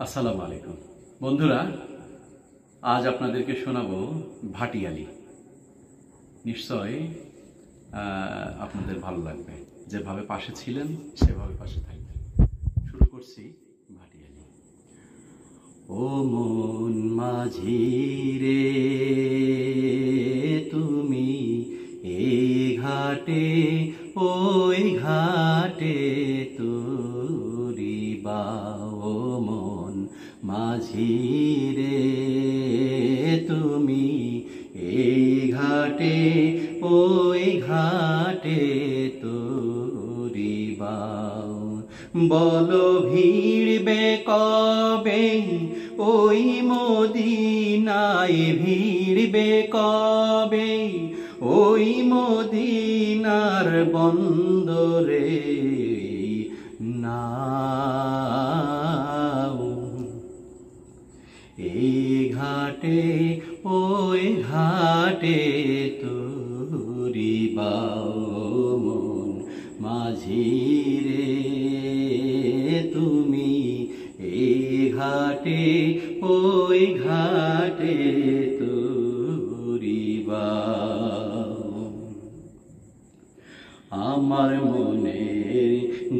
আসসালামু আলাইকুম বন্ধুরা, আজ আপনাদেরকে শোনাবো ভাটিয়ালি। নিশ্চয় আপনাদের ভালো লাগবে। যেভাবে পাশে ছিলেন সেভাবে পাশে থাকবেন। শুরু করছি ভাটিয়ালি। ও মন মাঝি রে, তুমি এই ঘাটে ওই ঘাটে তুরিবা। ও মন মাঝি রে, তুমি এই ঘাটে ওই ঘাটে তুরিবা। বলো ভিড়বে কবে ওই মদিনায়, ভিড়বে কবে ওই মদিনার বন্দরে নাও। এই ঘাটে ওই ঘাটে তুরিবা। মন মাঝি রে, তুমি এই ঘাটে ওই ঘাটে তুরিবা। আমার মনের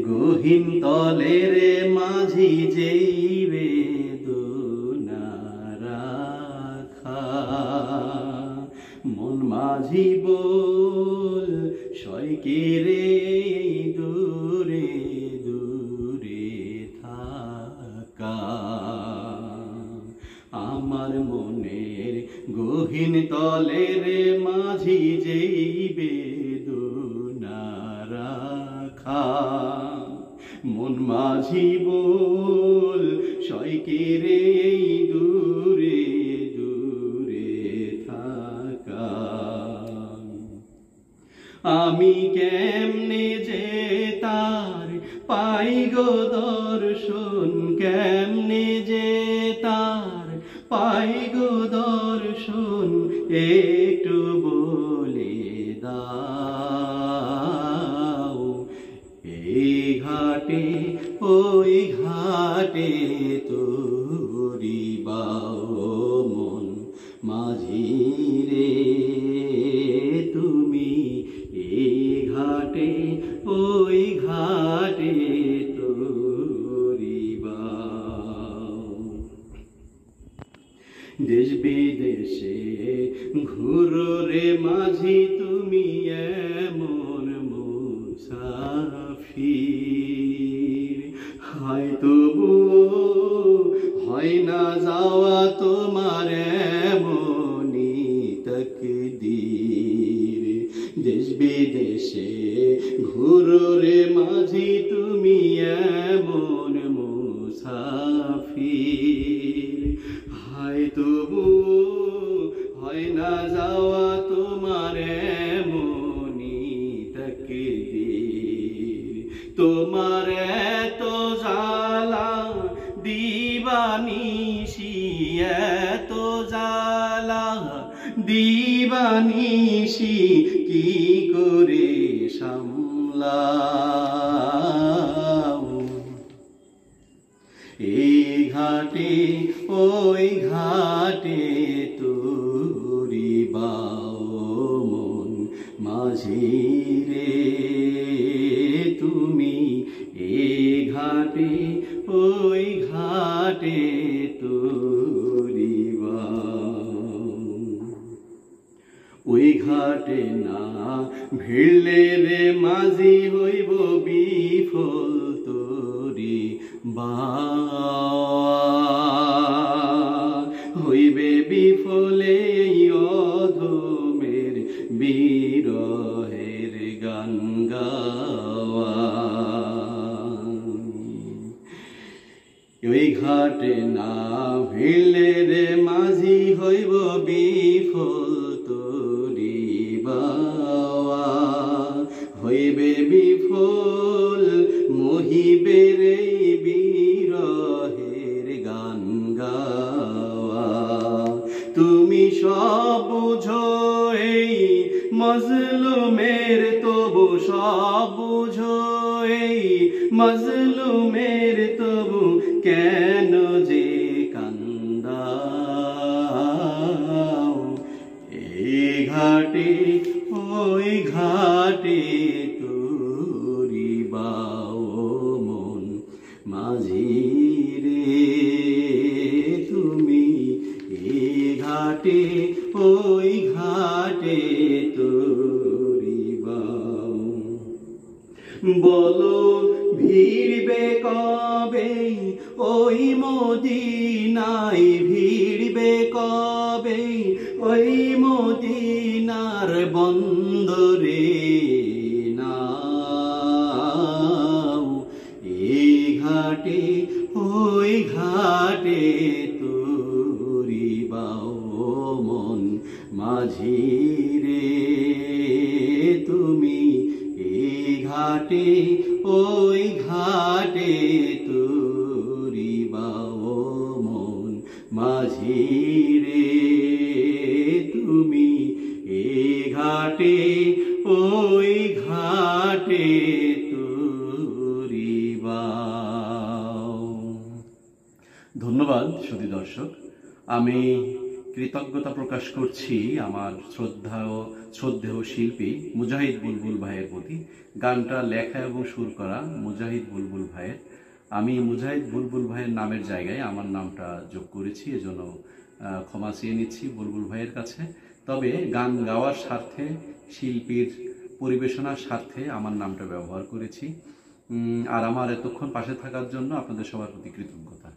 গহীন তলের মাঝি যেই বেদনা রাখা। মন মাঝি বল সয়কে রে, দূরে দূরে থাকা। আমার মনের গহীন তলের মাঝি যেই বেদনা রাখা। মন মাঝি বল সয়কে রে, দূরে দূরে থাকা। আমি কেমনে যে তার পাই গো দর্শন, কেমনে যে তার পাই গো দর্শন, একটু বলে দাও। এই ঘাটে ওই ঘাটে তুরিবা। মন মাঝি রে, তুমি এই ঘাটে ওই ঘাটে তুরিবা। দেশ বিদেশে ঘুরো রে মাঝি, তুমি এমন মুসাফির। হয় তবুও হয় না যাওয়া তোমার এমনই তাকদীর। দেশ বিদেশে ঘুরো রে মাঝি, তুমি এমন মুসাফির। হয় তবুও হয় না যাওয়া তোমার এমনই তাকদীর। তোমার এত জ্বালা দিবানিশি, এত জ্বালা দিবানিশি, কি করে সামলাও। এই ঘাটে ওই ঘাটে তুরিবা। মন মাঝি রে, তুমি এই ঘাটে ওই ঘাটে তুরিবা। ওই ঘাটে না ভিড়লে রে মাঝি, হইব বিফল তোরি বা। হইবে বিফলে অধমের বিরহের গান গাওয়া। ওই ঘাটে না ভিড়লে রে মাঝি, হইব বিফল তোরিবা। হইবে বিফল মহিবে রে বিরহের গান গাওয়া। তুমি সব বুঝো এই মজলুমের, তবু সব বুঝো এই মজলুমের, তবু কেন যে মাঝি রে তুমি এই ঘাটে ওই ঘাটে তরি বাও। বলো ভিড়বে কবে ওই মদিনায়, ভিড়বে কবে ওই মদিনার বন্দরে নাও। এই ঘাটে ওই ঘাটে তরি বাও মন মাঝি রে তুমি এই ঘাটে ওই ঘাটে তরি বাও মন মাঝি রে তুমি এই ঘাটে ওই ঘাটে তরি বাও। ধন্যবাদ সুধী দর্শক। আমি কৃতজ্ঞতা প্রকাশ করছি আমার শ্রদ্ধেয় শিল্পী মুজাহিদ বুলবুল ভাইয়ের প্রতি। গানটা লেখা এবং সুর করা মুজাহিদ বুলবুল ভাইয়ের। আমি মুজাহিদ বুলবুল ভাইয়ের নামের জায়গায় আমার নামটা যোগ করেছি, এজন্য ক্ষমা চেয়ে নিচ্ছি বুলবুল ভাইয়ের কাছে। তবে গান গাওয়ার স্বার্থে, শিল্পীর পরিবেশনার স্বার্থে আমার নামটা ব্যবহার করেছি। আর আমার এতক্ষণ পাশে থাকার জন্য আপনাদের সবার প্রতি কৃতজ্ঞতা।